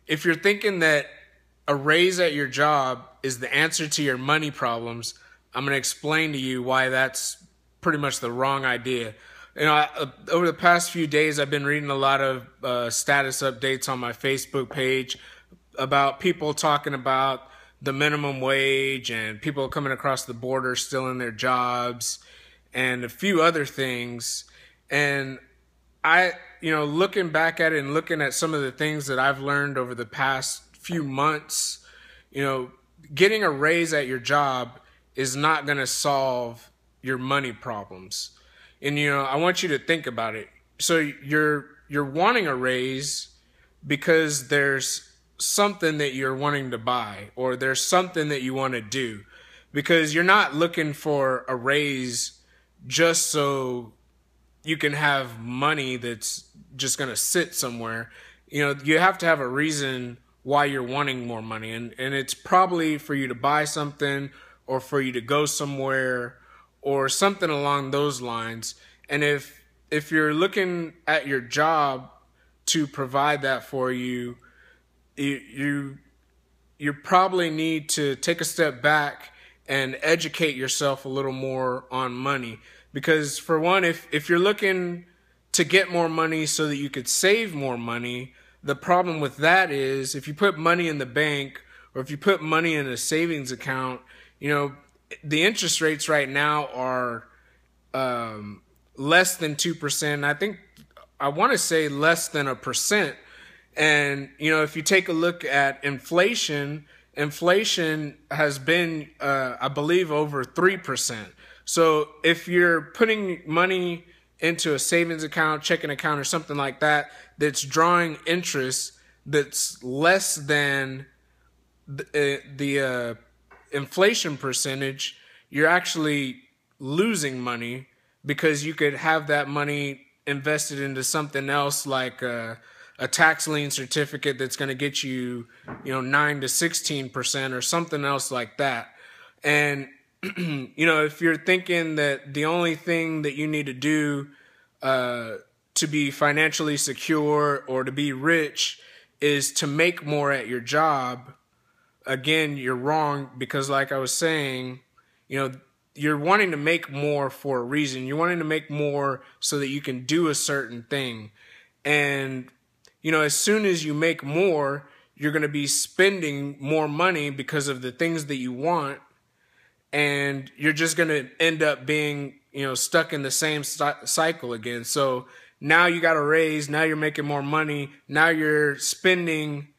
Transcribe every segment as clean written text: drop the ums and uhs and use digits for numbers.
if you're thinking that a raise at your job is the answer to your money problems, I'm going to explain to you why that's pretty much the wrong idea. Over the past few days, I've been reading a lot of status updates on my Facebook page about people talking about the minimum wage and people coming across the border still in their jobs and a few other things. And looking back at it and looking at some of the things that I've learned over the past few months, getting a raise at your job is not going to solve your money problems. And, I want you to think about it. So you're wanting a raise because there's something that you're wanting to buy, or there's something that you want to do, because you're not looking for a raise just so you can have money that's just going to sit somewhere. You have to have a reason why you're wanting more money, and it's probably for you to buy something or for you to go somewhere or something along those lines. And if you're looking at your job to provide that for you, you probably need to take a step back and educate yourself a little more on money. Because for one, if you're looking to get more money so that you could save more money, the problem with that is if you put money in the bank or if you put money in a savings account, the interest rates right now are less than 2%. I want to say less than 1%. And, if you take a look at inflation has been, I believe, over 3%. So if you're putting money into a savings account, checking account, or something like that, that's drawing interest that's less than the inflation percentage, you're actually losing money, because you could have that money invested into something else like a tax lien certificate that's going to get you, 9 to 16% or something else like that. And, if you're thinking that the only thing that you need to do to be financially secure or to be rich is to make more at your job, again, you're wrong, because like I was saying, you're wanting to make more for a reason. You're wanting to make more so that you can do a certain thing. And as soon as you make more, you're going to be spending more money because of the things that you want. And you're just going to end up being, stuck in the same cycle again. So now you got a raise. Now you're making more money. Now you're spending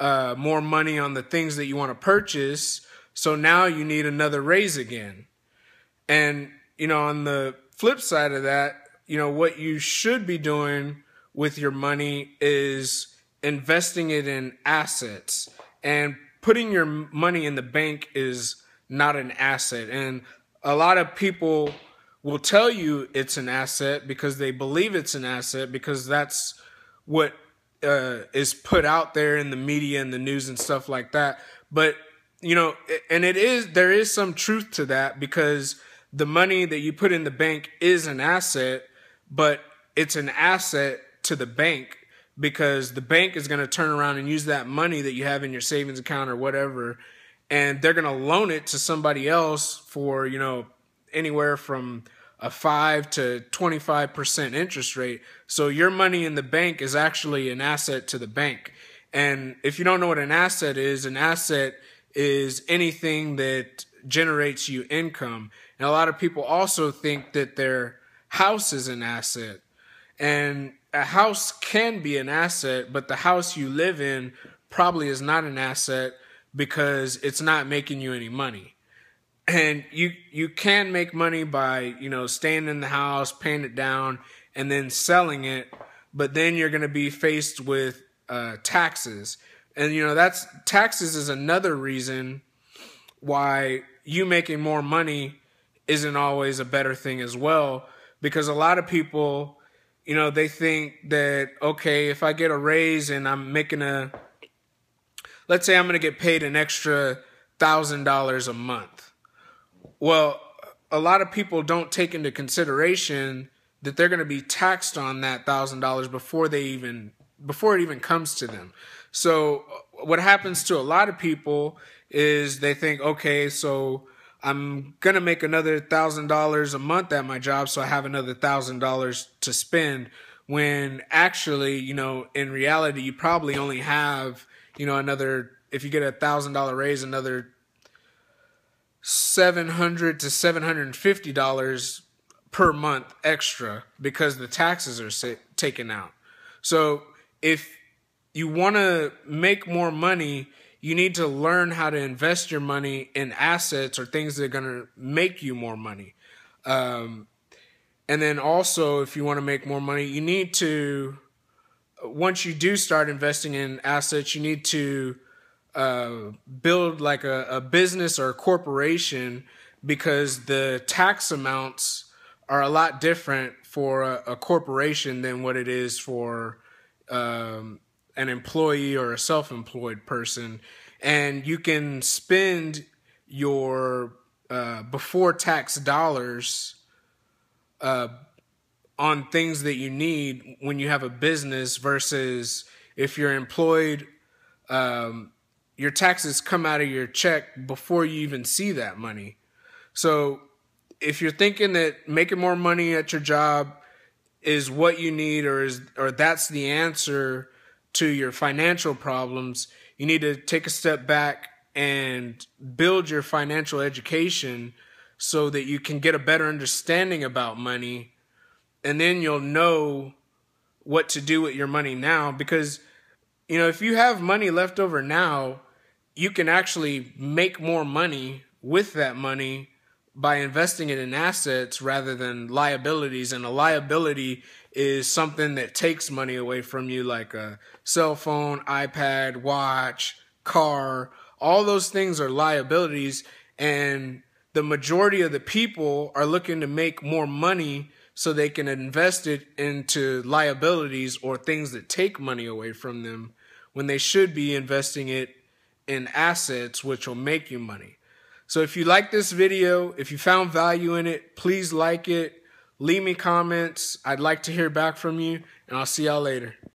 more money on the things that you want to purchase. So now you need another raise again. And, on the flip side of that, what you should be doing with your money is investing it in assets. And putting your money in the bank is not an asset. And a lot of people will tell you it's an asset because they believe it's an asset, because that's what is put out there in the media and the news and stuff like that. But, and there is some truth to that, because the money that you put in the bank is an asset, but it's an asset to the bank, because the bank is going to turn around and use that money that you have in your savings account or whatever, and they're going to loan it to somebody else for, anywhere from a 5 to 25% interest rate. So your money in the bank is actually an asset to the bank. And if you don't know what an asset is anything that generates you income. And a lot of people also think that their house is an asset. And a house can be an asset, but the house you live in probably is not an asset, because it's not making you any money. And you can make money by, staying in the house, paying it down, and then selling it. But then you're going to be faced with taxes. And, taxes is another reason why you making more money isn't always a better thing as well. Because a lot of people, they think that, okay, if I get a raise and I'm making let's say I'm going to get paid an extra $1,000 a month. Well, a lot of people don't take into consideration that they're going to be taxed on that $1,000 before it even comes to them. So what happens to a lot of people is they think, okay, so I'm going to make another $1,000 a month at my job, so I have another $1,000 to spend, when actually, in reality, you probably only have, another, if you get $1,000 raise, another $700 to $750 per month extra, because the taxes are taken out. So if you want to make more money, you need to learn how to invest your money in assets or things that are going to make you more money. And then also, if you want to make more money, you need to, once you do start investing in assets, you need to build like a business or a corporation, because the tax amounts are a lot different for a corporation than what it is for an employee or a self-employed person. And you can spend your before tax dollars on things that you need when you have a business, versus if you're employed, your taxes come out of your check before you even see that money. So if you're thinking that making more money at your job is what you need, or that's the answer to your financial problems, you need to take a step back and build your financial education so that you can get a better understanding about money, and then you'll know what to do with your money now. Because if you have money left over now, you can actually make more money with that money by investing it in assets rather than liabilities. And a liability is something that takes money away from you, like a cell phone, iPad, watch, car. All those things are liabilities, and the majority of the people are looking to make more money so they can invest it into liabilities or things that take money away from them, when they should be investing it in assets, which will make you money. So if you like this video, if you found value in it, please like it. Leave me comments. I'd like to hear back from you, and I'll see y'all later.